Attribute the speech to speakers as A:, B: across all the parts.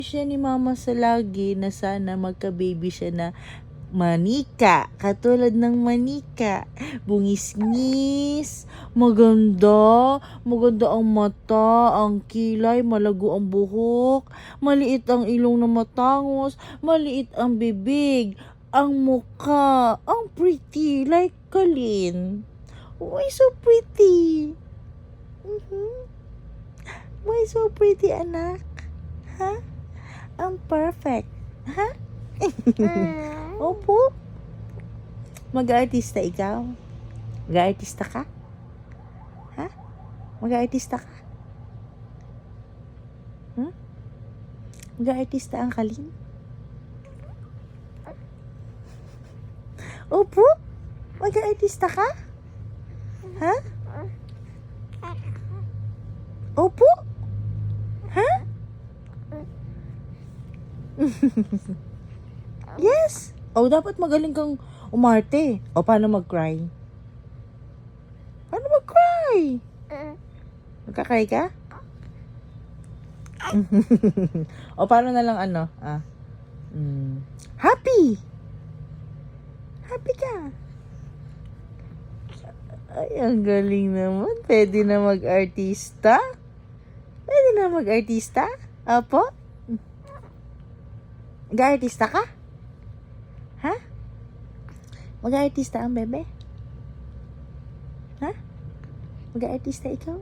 A: Siya ni mama sa lagi na sana magka-baby siya na manika, katulad ng manika, bungis-ngis, maganda, maganda ang mata, ang kilay, malago ang buhok, maliit ang ilong na matangos, maliit ang bibig, ang muka, ang pretty, like Kalin. Why so pretty? Why so pretty, anak? Ha? Ang perfect. Ha? Opo. Mag-aartista ikaw? Mag-aartista ka? Ha? Mag-aartista ka? Mag-aartista ang Kalin? Opo. Mag-aartista ka? Ha? Opo. Ha? Yes. Dapat magaling kang umarte. Paano mag-cry? Paano mag-cry? Magka-cry ka? Paano na lang happy. Happy ka. Ay, ang galing naman. Pwede na mag-artista? Pwede na mag-artista? Apo? Mag-artista ka? Ha? Mag-artista ang bebe? Ha? Mag-artista ikaw?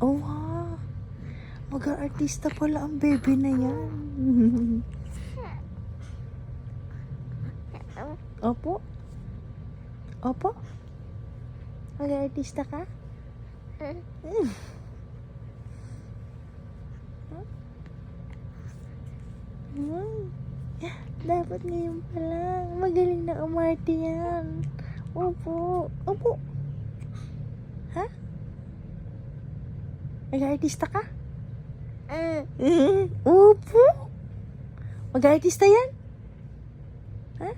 A: Wow. Mag-artista pala ang bebe na yan. Opo? Opo? Mag-artista ka? Dapat ngayon pa lang. Magaling na umarte yan. Opo. Opo. Ha? Mag-artista ka? Opo. Mag-artista yan? Ha?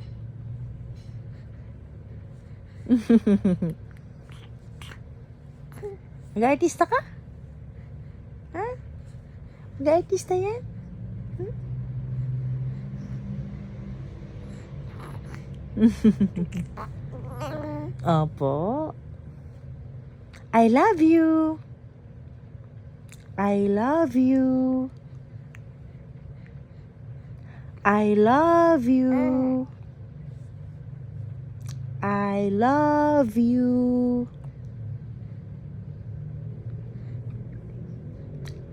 A: Mag-artista ka? Ha? Mag-artista yan? Opo. I love you. I love you. I love you. I love you.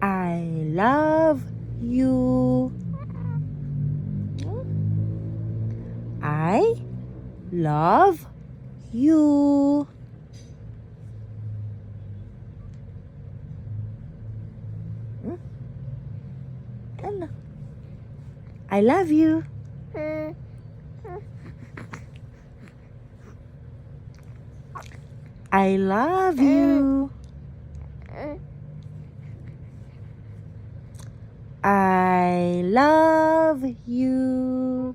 A: I love you. I love you. Ano? I love you. I love you. I love you.